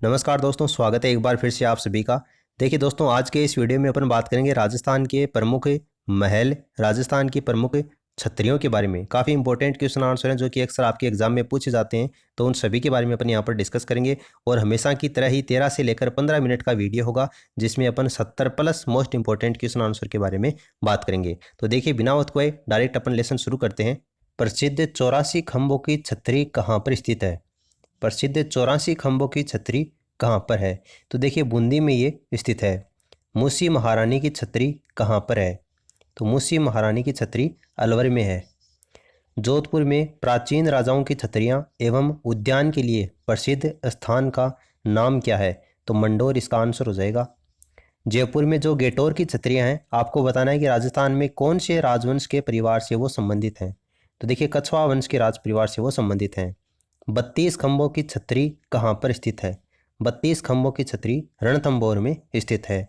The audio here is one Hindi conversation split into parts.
नमस्कार दोस्तों, स्वागत है एक बार फिर से आप सभी का। देखिए दोस्तों, आज के इस वीडियो में अपन बात करेंगे राजस्थान के प्रमुख महल, राजस्थान की प्रमुख छतरियों के बारे में। काफ़ी इंपॉर्टेंट क्वेश्चन आंसर हैं जो कि अक्सर आपके एग्जाम में पूछे जाते हैं, तो उन सभी के बारे में अपन यहाँ पर डिस्कस करेंगे। और हमेशा की तरह ही 13 से लेकर 15 मिनट का वीडियो होगा, जिसमें अपन 70 plus most important question answer के बारे में बात करेंगे। तो देखिए, बिना वक्त कोई डायरेक्ट अपन लेसन शुरू करते हैं। प्रसिद्ध 84 खंभों की छतरी कहाँ पर स्थित है? प्रसिद्ध 84 खंभों की छतरी कहाँ पर है? तो देखिए, बूंदी में ये स्थित है। मूसी महारानी की छतरी कहाँ पर है? तो मूसी महारानी की छतरी अलवर में है। जोधपुर में प्राचीन राजाओं की छतरियाँ एवं उद्यान के लिए प्रसिद्ध स्थान का नाम क्या है? तो मंडोर इसका आंसर हो जाएगा। जयपुर में जो गेटोर की छतरियाँ हैं, आपको बताना है कि राजस्थान में कौन से राजवंश के परिवार से वो संबंधित हैं। तो देखिए, कछवाहा वंश के राज परिवार से वो संबंधित हैं। 32 खंभों की छतरी कहाँ पर स्थित है? 32 खंभों की छतरी रणथंभौर में स्थित है।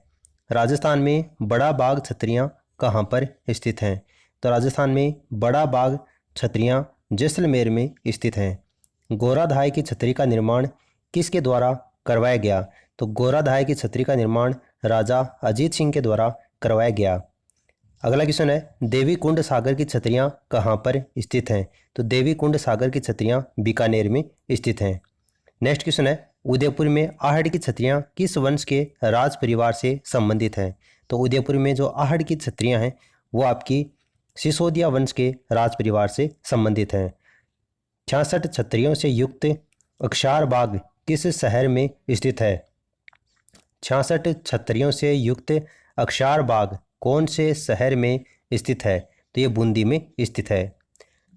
राजस्थान में बड़ा बाग छतरियाँ कहाँ पर स्थित हैं? तो राजस्थान में बड़ा बाग छतरियाँ जैसलमेर में स्थित हैं। गोराधाय की छतरी का निर्माण किसके द्वारा करवाया गया? तो गोराधाय की छतरी का निर्माण राजा अजीत सिंह के द्वारा करवाया गया। अगला क्वेश्चन है, देवी कुंड सागर की छतरियाँ कहाँ पर स्थित हैं? तो देवी कुंड सागर की छतरियाँ बीकानेर में स्थित हैं। नेक्स्ट क्वेश्चन है, उदयपुर में आहड़ की छतरियाँ किस वंश के राज परिवार से संबंधित हैं? तो उदयपुर में जो आहड़ की छतरियाँ हैं वो आपकी सिसोदिया वंश के राज परिवार से संबंधित हैं। 66 छतरियों से युक्त अक्षार बाग किस शहर में स्थित है? 66 छतरियों से युक्त अक्षार बाग कौन से शहर में स्थित है? तो ये बूंदी में स्थित है।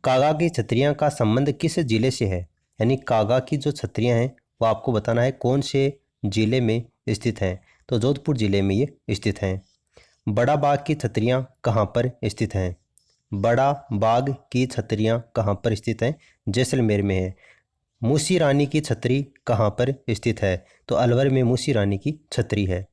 कागा की छतरियाँ का संबंध किस जिले से है? यानी कागा की जो छतरियाँ हैं वो आपको बताना है कौन से जिले में स्थित हैं। तो जोधपुर जिले में ये स्थित हैं। बड़ा बाग की छतरियाँ कहाँ पर स्थित हैं? बड़ा बाग की छतरियाँ कहाँ पर स्थित हैं? जैसलमेर में है। मूसी रानी की छतरी कहाँ पर स्थित है? तो अलवर में मूसी रानी की छतरी है।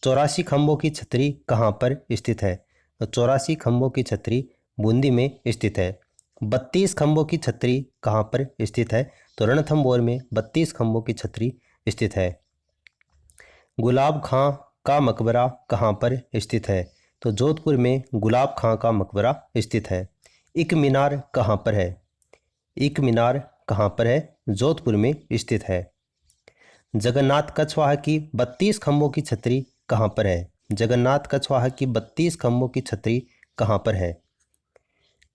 84 खंभों की छतरी कहाँ पर स्थित है? तो 84 खंभों की छतरी बूंदी में स्थित है। 32 खंभों की छतरी कहाँ पर स्थित है? तो रणथंभौर में 32 खंभों की छतरी स्थित है। गुलाब खां का मकबरा कहाँ पर स्थित है? तो जोधपुर में गुलाब खां का मकबरा स्थित है। एक मीनार कहाँ पर है? एक मीनार कहाँ पर है? जोधपुर में स्थित है। जगन्नाथ कछवाहा की 32 खंभों की छतरी कहाँ पर है? जगन्नाथ कछवाहा की 32 खंभों की छतरी कहाँ पर है?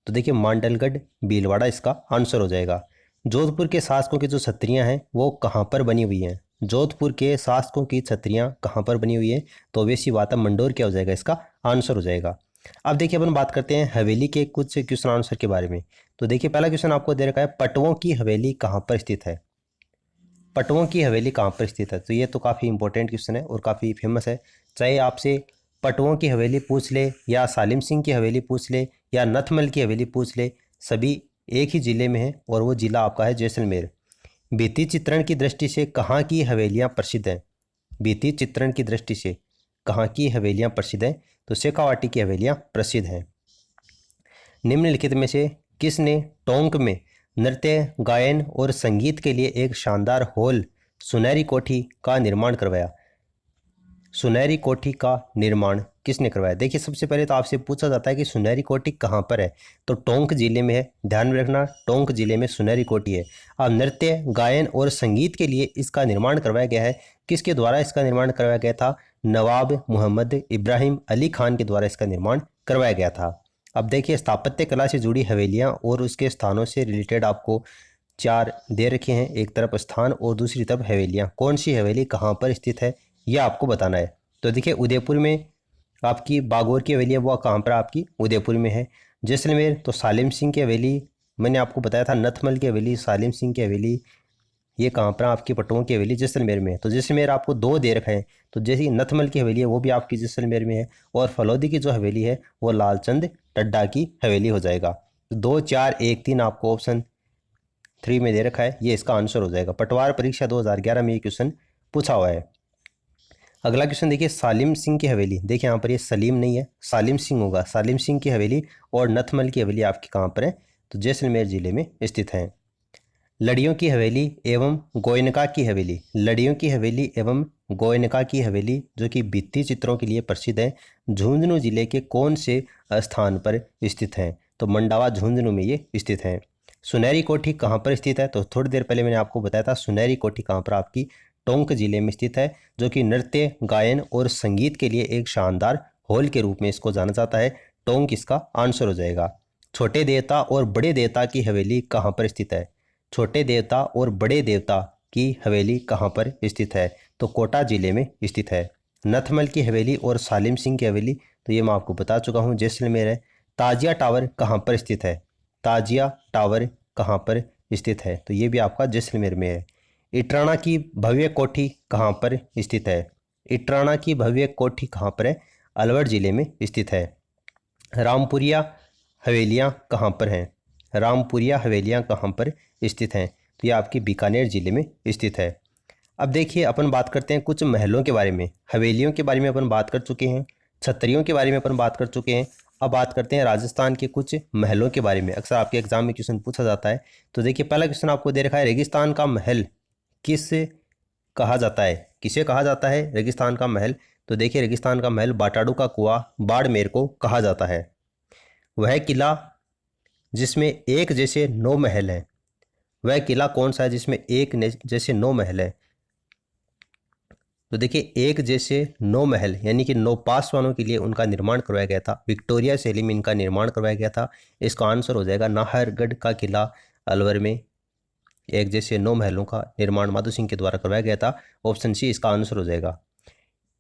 तो देखिए, मांडलगढ़ भीलवाड़ा इसका आंसर हो जाएगा। जोधपुर के शासकों की जो छतरियाँ हैं वो कहाँ पर बनी हुई हैं? जोधपुर के शासकों की छतरियाँ कहाँ पर बनी हुई है? तो वैसी बात है, मंडोर क्या हो जाएगा, इसका आंसर हो जाएगा। अब देखिए, अपन बात करते हैं हवेली के कुछ क्वेश्चन आंसर के बारे में। तो देखिए, पहला क्वेश्चन आपको दे रखा है, पटवों की हवेली कहाँ पर स्थित है? पटवों की हवेली कहाँ पर स्थित है? तो ये तो काफ़ी इंपॉर्टेंट क्वेश्चन है और काफ़ी फेमस है। चाहे आपसे पटवों की हवेली पूछ ले, या सालिम सिंह की हवेली पूछ ले, या नथमल की हवेली पूछ ले, सभी एक ही ज़िले में है और वो ज़िला आपका है जैसलमेर। भित्ति चित्रण की दृष्टि से कहाँ की हवेलियाँ प्रसिद्ध हैं? भित्ति चित्रण की दृष्टि से कहाँ की हवेलियाँ प्रसिद्ध हैं? तो शेखावाटी की हवेलियाँ प्रसिद्ध हैं। निम्नलिखित में से किसने टोंक में नृत्य, गायन और संगीत के लिए एक शानदार हॉल सुनहरी कोठी का निर्माण करवाया? सुनहरी कोठी का निर्माण किसने करवाया? देखिए, सबसे पहले तो आपसे पूछा जाता है कि सुनहरी कोठी कहाँ पर है? तो टोंक जिले में है। ध्यान में रखना, टोंक जिले में सुनहरी कोठी है। अब नृत्य, गायन और संगीत के लिए इसका निर्माण करवाया गया है। किसके द्वारा इसका निर्माण करवाया गया था? नवाब मोहम्मद इब्राहिम अली खान के द्वारा इसका निर्माण करवाया गया था। अब देखिए, स्थापत्य कला से जुड़ी हवेलियाँ और उसके स्थानों से रिलेटेड आपको 4 दे रखे हैं। एक तरफ स्थान और दूसरी तरफ हवेलियाँ। कौन सी हवेली कहाँ पर स्थित है, यह आपको बताना है। तो देखिए, उदयपुर में आपकी बागौर की हवेली है, वो कहाँ पर आपकी उदयपुर में है। जैसलमेर तो सालिम सिंह की हवेली, मैंने आपको बताया था। नथमल की हवेली, सालिम सिंह की हवेली, ये कहाँ पर आपकी पटवों की हवेली जैसलमेर में है। तो जैसलमेर आपको 2 दे रखे हैं। तो जैसी नथमल की हवेली है वो भी आपकी जैसलमेर में है, और फलौदी की जो हवेली है वो लालचंद टड्डा की हवेली हो जाएगा। 2, 4, 1, 3 आपको ऑप्शन 3 में दे रखा है, ये इसका आंसर हो जाएगा। पटवार परीक्षा 2011 में ये क्वेश्चन पूछा हुआ है। अगला क्वेश्चन देखिए, सालिम सिंह की हवेली। देखिए, यहाँ पर ये सलीम नहीं है, सालिम सिंह होगा। सालिम सिंह की हवेली और नथमल की हवेली आपकी कहाँ पर है? तो जैसलमेर जिले में स्थित है। लड़ियों की हवेली एवं गोयनका की हवेली। लड़ियों की हवेली एवं गोयनका की हवेली जो कि भित्ति चित्रों के लिए प्रसिद्ध है, झुंझुनू जिले के कौन से स्थान पर स्थित हैं? तो मंडावा झुंझुनू में ये स्थित है। सुनहरी कोठी कहाँ पर स्थित है? तो थोड़ी देर पहले मैंने आपको बताया था सुनहरी कोठी कहाँ पर आपकी टोंक जिले में स्थित है, जो कि नृत्य, गायन और संगीत के लिए एक शानदार हॉल के रूप में इसको जाना जाता है। टोंक इसका आंसर हो जाएगा। छोटे देवता और बड़े देवता की हवेली कहाँ पर स्थित है? छोटे देवता और बड़े देवता की हवेली कहाँ पर स्थित है? तो कोटा जिले में स्थित है। नथमल की हवेली और सालिम सिंह की हवेली, तो ये मैं आपको बता चुका हूँ, जैसलमेर है। ताजिया टावर कहाँ पर स्थित है? ताजिया टावर कहाँ पर स्थित है? तो ये भी आपका जैसलमेर में है। इटराणा की भव्य कोठी कहाँ पर स्थित है? इटराणा की भव्य कोठी कहाँ पर है? अलवर जिले में स्थित है। रामपुरिया हवेलियाँ कहाँ पर हैं? रामपुरिया हवेलियाँ कहाँ पर स्थित हैं? तो ये आपकी बीकानेर जिले में स्थित है। अब देखिए अपन बात करते हैं कुछ महलों के बारे में। हवेलियों के बारे में अपन बात कर चुके हैं, छतरियों के बारे में अपन बात कर चुके हैं। अब बात करते हैं राजस्थान के कुछ महलों के बारे में। अक्सर आपके एग्जाम में क्वेश्चन पूछा जाता है। तो देखिए पहला क्वेश्चन आपको दे रखा है, रेगिस्तान का महल किस कहा जाता है? किसे कहा जाता है रेगिस्तान का महल? तो देखिए रेगिस्तान का महल बाटाडू का कुआं बाड़मेर को कहा जाता है। वह किला जिसमें एक जैसे 9 महल हैं, वह किला कौन सा है जिसमें एक जैसे 9 महल है? तो देखिए एक जैसे 9 महल यानी कि 9 पासवानों के लिए उनका निर्माण करवाया गया था। विक्टोरिया शैली में इनका निर्माण करवाया गया था। इसका आंसर हो जाएगा नाहरगढ़ का किला अलवर में एक जैसे 9 महलों का निर्माण माधो सिंह के द्वारा करवाया गया था। ऑप्शन सी इसका आंसर हो जाएगा।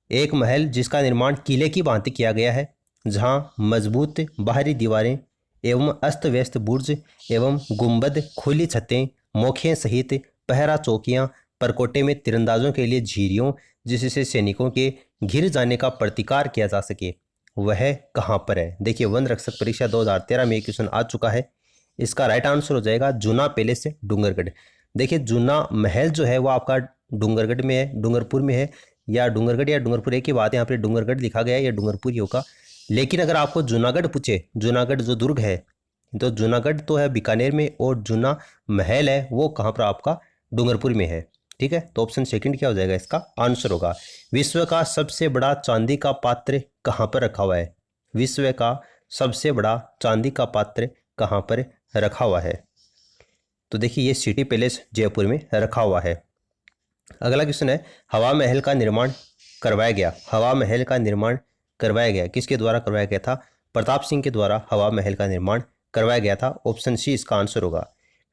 एक महल जिसका निर्माण किले की भांति किया गया है, जहां मजबूत बाहरी दीवारें एवं अस्त व्यस्त बुर्ज एवं गुंबद, खुली छतें, मोखें सहित पहरा चौकियां, परकोटे में तीरंदाजों के लिए झीरियों जिससे सैनिकों के घिर जाने का प्रतिकार किया जा सके, वह कहाँ पर है? देखिए वन रक्षक परीक्षा 2013 में क्वेश्चन आ चुका है। इसका राइट आंसर हो जाएगा जूना पैलेस डूंगरगढ़। देखिए जूना महल जो है वो आपका डूंगरगढ़ में है, डूंगरपुर में है, या डूंगरगढ़ या डूंगरपुर एक ही बात है। यहाँ पे डूंगरगढ़ लिखा गया है या डूंगरपुर ही होगा। लेकिन अगर आपको जूनागढ़ पूछे, जूनागढ़ जो दुर्ग है, तो जूनागढ़ तो है बीकानेर में और जूना महल है वो कहाँ पर आपका डूंगरपुर में है। ठीक है, तो ऑप्शन सेकंड क्या हो जाएगा? इसका आंसर होगा। विश्व का सबसे बड़ा चांदी का पात्र कहाँ पर रखा हुआ है? विश्व का सबसे बड़ा चांदी का पात्र कहाँ पर रखा हुआ है? तो देखिए ये सिटी पैलेस जयपुर में रखा हुआ है। अगला क्वेश्चन है, हवा महल का निर्माण करवाया गया। हवा महल का निर्माण करवाया गया किसके द्वारा करवाया गया था? प्रताप सिंह के द्वारा हवा महल का निर्माण करवाया गया था। ऑप्शन सी इसका आंसर होगा।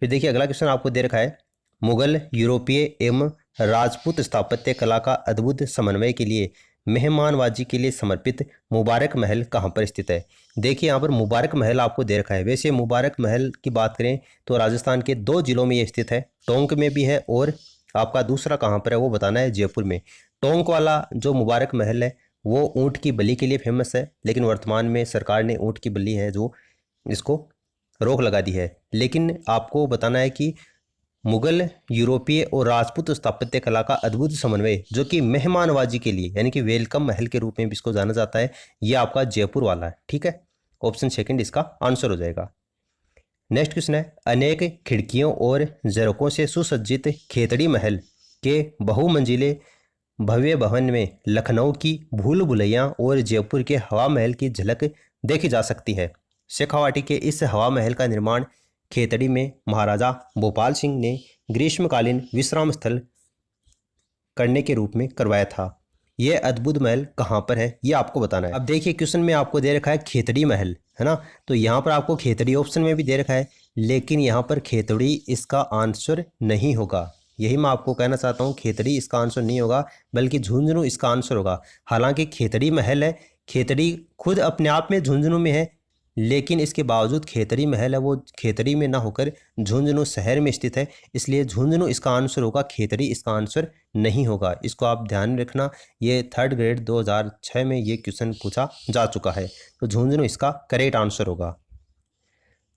फिर देखिए अगला क्वेश्चन आपको दे रखा है, मुगल, यूरोपीय एवं राजपूत स्थापत्य कला का अद्भुत समन्वय के लिए मेहमानवाजी के लिए समर्पित मुबारक महल कहाँ पर स्थित है? देखिए यहाँ पर मुबारक महल आपको दे रखा है। वैसे मुबारक महल की बात करें तो राजस्थान के 2 जिलों में ये स्थित है, टोंक में भी है और आपका दूसरा कहाँ पर है वो बताना है, जयपुर में। टोंक वाला जो मुबारक महल है वो ऊँट की बलि के लिए फेमस है, लेकिन वर्तमान में सरकार ने ऊँट की बलि है जो इसको रोक लगा दी है। लेकिन आपको बताना है कि मुगल, यूरोपीय और राजपूत स्थापत्य कला का अद्भुत समन्वय जो कि मेहमानवाजी के लिए यानी कि वेलकम महल के रूप में भी इसको जाना जाता है, ये आपका जयपुर वाला है। ठीक है, ऑप्शन सेकंड इसका आंसर हो जाएगा। नेक्स्ट क्वेश्चन है, अनेक खिड़कियों और झरोकों से सुसज्जित खेतड़ी महल के बहुमंजिले भव्य भवन में लखनऊ की भूल भुलैया और जयपुर के हवा महल की झलक देखी जा सकती है। शेखावाटी के इस हवा महल का निर्माण खेतड़ी में महाराजा भोपाल सिंह ने ग्रीष्मकालीन विश्राम स्थल करने के रूप में करवाया था। यह अद्भुत महल कहाँ पर है ये आपको बताना है। अब देखिए क्वेश्चन में आपको दे रखा है खेतड़ी महल, है ना, तो यहाँ पर आपको खेतड़ी ऑप्शन में भी दे रखा है, लेकिन यहाँ पर खेतड़ी इसका आंसर नहीं होगा। यही मैं आपको कहना चाहता हूँ, खेतड़ी इसका आंसर नहीं होगा बल्कि झुंझुनू इसका आंसर होगा। हालांकि खेतड़ी महल है, खेतड़ी खुद अपने आप में झुंझुनू में है, लेकिन इसके बावजूद खेतड़ी महल है वो खेतड़ी में ना होकर झुंझुनू शहर में स्थित है, इसलिए झुंझुनू इसका आंसर होगा, खेतड़ी इसका आंसर नहीं होगा। इसको आप ध्यान में रखना, ये 3rd ग्रेड 2006 में ये क्वेश्चन पूछा जा चुका है। तो झुंझुनू इसका करेक्ट आंसर होगा।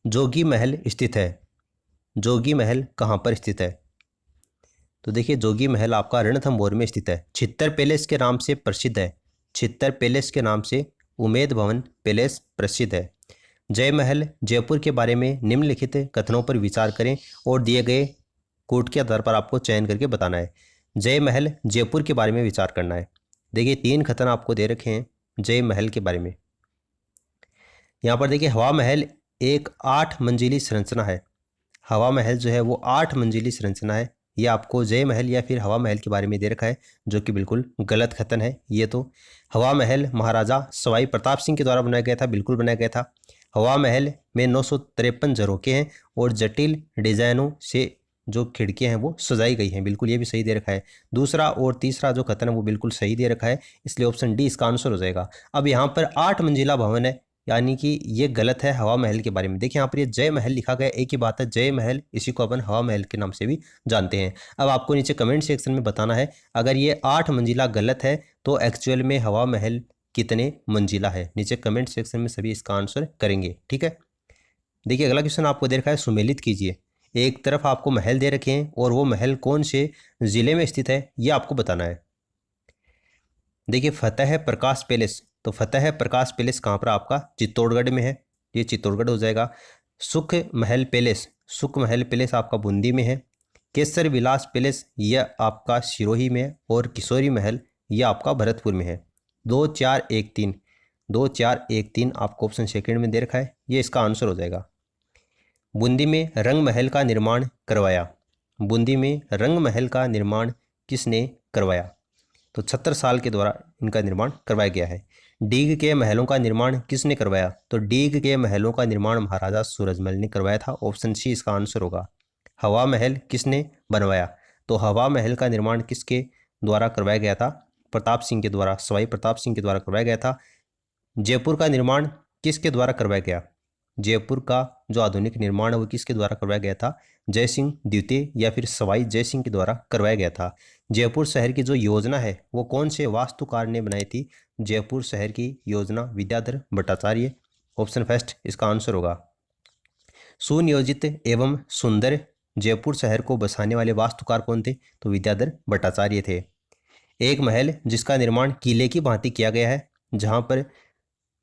जोगी महल स्थित है, जोगी महल कहाँ पर स्थित है? तो देखिए जोगी महल आपका रणथंभौर में स्थित है। छित्तर पैलेस के नाम से प्रसिद्ध है, छित्तर पैलेस के नाम से उमेद भवन पैलेस प्रसिद्ध है। जय महल जयपुर के बारे में निम्नलिखित कथनों पर विचार करें और दिए गए कोट के आधार पर आपको चयन करके बताना है। जय महल जयपुर के बारे में विचार करना है। देखिए 3 कथन आपको दे रखे हैं जय महल के बारे में। यहाँ पर देखिए हवा महल एक 8 मंजिली संरचना है। हवा महल जो है वो 8 मंजिली संरचना है। ये आपको जय महल या फिर हवा महल के बारे में दे रखा है, जो कि बिल्कुल गलत कथन है। ये तो हवा महल महाराजा सवाई प्रताप सिंह के द्वारा बनाया गया था, बिल्कुल बनाया गया था। हवा महल में 953 झरोखे हैं और जटिल डिजाइनों से जो खिड़कियां हैं वो सजाई गई हैं, बिल्कुल ये भी सही दे रखा है। दूसरा और तीसरा जो कथन है वो बिल्कुल सही दे रखा है, इसलिए ऑप्शन डी इसका आंसर हो जाएगा। अब यहाँ पर 8 मंजिला भवन है, यानी कि ये गलत है हवा महल के बारे में। देखिए यहाँ पर ये जय महल लिखा गया, एक ही बात है, जय महल, इसी को अपन हवा महल के नाम से भी जानते हैं। अब आपको नीचे कमेंट सेक्शन में बताना है, अगर ये 8 मंजिला गलत है तो एक्चुअल में हवा महल कितने मंजिला है। नीचे कमेंट सेक्शन में सभी इसका आंसर करेंगे, ठीक है। देखिए अगला क्वेश्चन आपको दे रखा है, सुमेलित कीजिए। एक तरफ आपको महल दे रखे हैं और वो महल कौन से जिले में स्थित है ये आपको बताना है। देखिए फतेह प्रकाश पैलेस, तो फतेह प्रकाश पैलेस कहाँ पर आपका चित्तौड़गढ़ में है, ये चित्तौड़गढ़ हो जाएगा। सुख महल पैलेस, सुख महल पैलेस आपका बूंदी में है। केसर विलास पैलेस यह आपका सिरोही में है और किशोरी महल यह आपका भरतपुर में है। 2 4 1 3, 2 4 1 3 आपको ऑप्शन सेकंड में दे रखा है, ये इसका आंसर हो जाएगा। बूंदी में रंग महल का निर्माण करवाया, बूंदी में रंग महल का निर्माण किसने करवाया, तो 76 साल के द्वारा इनका निर्माण करवाया गया है। डीग के महलों का निर्माण किसने करवाया, तो डीग के महलों का निर्माण महाराजा सूरजमल ने करवाया था, ऑप्शन सी इसका आंसर होगा। हवा महल किसने बनवाया, तो हवा महल का निर्माण किसके द्वारा करवाया गया था, प्रताप सिंह के द्वारा, सवाई प्रताप सिंह के द्वारा करवाया गया था। जयपुर का निर्माण किसके द्वारा करवाया गया, जयपुर का जो आधुनिक निर्माण है वो किसके द्वारा करवाया गया था, जय सिंह द्वितीय या फिर सवाई जय सिंह के द्वारा करवाया गया था। जयपुर शहर की जो योजना है वो कौन से वास्तुकार ने बनाई थी, जयपुर शहर की योजना विद्याधर भट्टाचार्य, ऑप्शन फर्स्ट इसका आंसर होगा। सुनियोजित एवं सुंदर जयपुर शहर को बसाने वाले वास्तुकार कौन थे, तो विद्याधर भट्टाचार्य थे। एक महल जिसका निर्माण किले की भांति किया गया है, जहाँ पर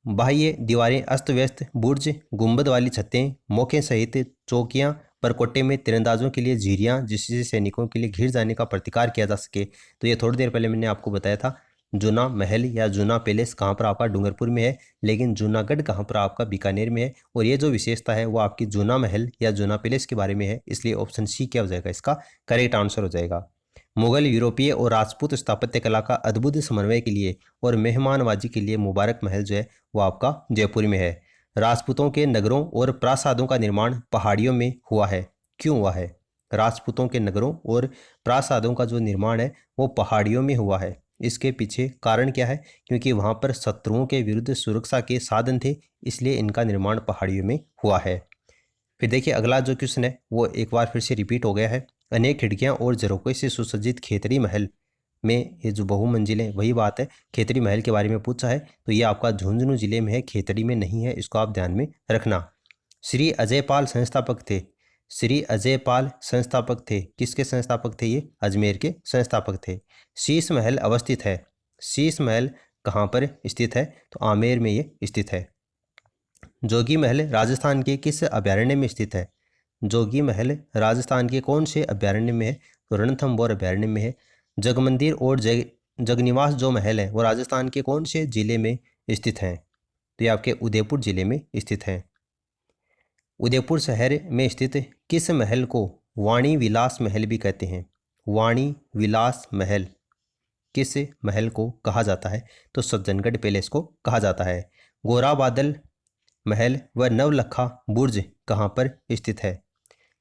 बाह्य दीवारें अस्त व्यस्त, बुर्ज गुंबद वाली छतें, मोखे सहित चौकियां, परकोटे में तीरंदाजों के लिए झीरियां जिससे सैनिकों के लिए घिर जाने का प्रतिकार किया जा सके। तो ये थोड़ी देर पहले मैंने आपको बताया था, जूना महल या जूना पैलेस कहाँ पर आपका डूंगरपुर में है, लेकिन जूनागढ़ कहाँ पर आपका बीकानेर में है। और ये जो विशेषता है वो आपकी जूना महल या जूना पैलेस के बारे में है, इसलिए ऑप्शन सी क्या हो जाएगा, इसका करेक्ट आंसर हो जाएगा। मुगल, यूरोपीय और राजपूत स्थापत्य कला का अद्भुत समन्वय के लिए और मेहमानवाजी के लिए मुबारक महल जो है वो आपका जयपुर में है। राजपूतों के नगरों और प्रासादों का निर्माण पहाड़ियों में हुआ है, क्यों हुआ है, राजपूतों के नगरों और प्रासादों का जो निर्माण है वो पहाड़ियों में हुआ है। इसके पीछे कारण क्या है, क्योंकि वहाँ पर शत्रुओं के विरुद्ध सुरक्षा के साधन थे, इसलिए इनका निर्माण पहाड़ियों में हुआ है। फिर देखिए अगला जो क्वेश्चन है वो एक बार फिर से रिपीट हो गया है। अनेक खिड़कियां और झरोखे से सुसज्जित खेतड़ी महल में, ये जो बहुमंजिल है वही बात है, खेतड़ी महल के बारे में पूछा है, तो ये आपका झुंझुनू जिले में है, खेतड़ी में नहीं है, इसको आप ध्यान में रखना। श्री अजयपाल संस्थापक थे, श्री अजयपाल संस्थापक थे, किसके संस्थापक थे, ये अजमेर के संस्थापक थे। शीश महल अवस्थित है, शीश महल कहाँ पर स्थित है, तो आमेर में ये स्थित है। जोगी महल राजस्थान के किस अभयारण्य में स्थित है, जोगी महल राजस्थान के कौन से अभयारण्य में है, तो रणथंभौर अभयारण्य में है। जगमंदिर और जगनिवास जो महल है वो राजस्थान के कौन से जिले में स्थित हैं, तो ये आपके उदयपुर जिले में स्थित हैं। उदयपुर शहर में स्थित किस महल को वाणी विलास महल भी कहते हैं, वाणी विलास महल किस महल को कहा जाता है, तो सज्जनगढ़ पैलेस को कहा जाता है। गोरा बादल महल व नवलखा बुर्ज कहाँ पर स्थित है,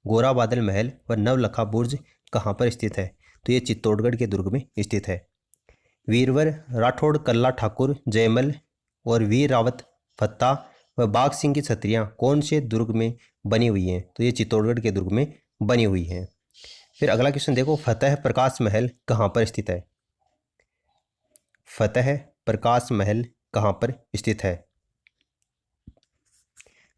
गोरा बादल महल व नवलखा बुर्ज कहाँ पर स्थित है, तो ये चित्तौड़गढ़ के दुर्ग में स्थित है। वीरवर राठौड़, कल्ला ठाकुर, जयमल और वीर रावत फत्ता व बाघ सिंह की छतरियाँ कौन से दुर्ग में बनी हुई हैं, तो ये चित्तौड़गढ़ के दुर्ग में बनी हुई हैं। फिर अगला क्वेश्चन देखो, फतेह प्रकाश महल कहाँ पर स्थित है, फतेह प्रकाश महल कहाँ पर स्थित है।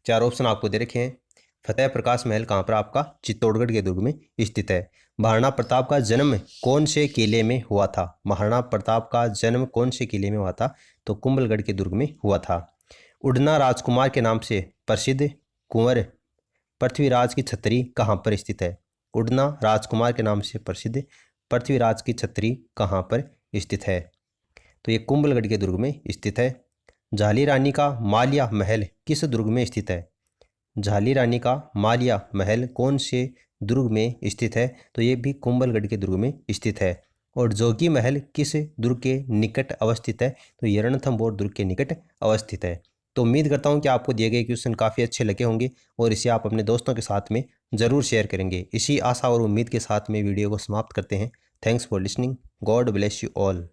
चार ऑप्शन आपको दे रखे हैं। फतेह प्रकाश महल कहाँ पर आपका चित्तौड़गढ़ के दुर्ग में स्थित है। महाराणा प्रताप का जन्म कौन से किले में हुआ था, महाराणा प्रताप का जन्म कौन से किले में हुआ था, तो कुंभलगढ़ के दुर्ग में हुआ था। उड़ना राजकुमार के नाम से प्रसिद्ध कुंवर पृथ्वीराज की छतरी कहाँ पर स्थित है, उड़ना राजकुमार के नाम से प्रसिद्ध पृथ्वीराज की छतरी कहाँ पर स्थित है? तो ये कुंभलगढ़ के दुर्ग में स्थित है। झाली रानी का मालिया महल किस दुर्ग में स्थित है? झाली रानी का मालिया महल कौन से दुर्ग में स्थित है? तो ये भी कुंभलगढ़ के दुर्ग में स्थित है। और जोगी महल किस दुर्ग के निकट अवस्थित है? तो ये रणथंभौर दुर्ग के निकट अवस्थित है। तो उम्मीद करता हूँ कि आपको दिए गए क्वेश्चन काफ़ी अच्छे लगे होंगे और इसे आप अपने दोस्तों के साथ में ज़रूर शेयर करेंगे। इसी आशा और उम्मीद के साथ में वीडियो को समाप्त करते हैं। Thanks for listening. God bless you all.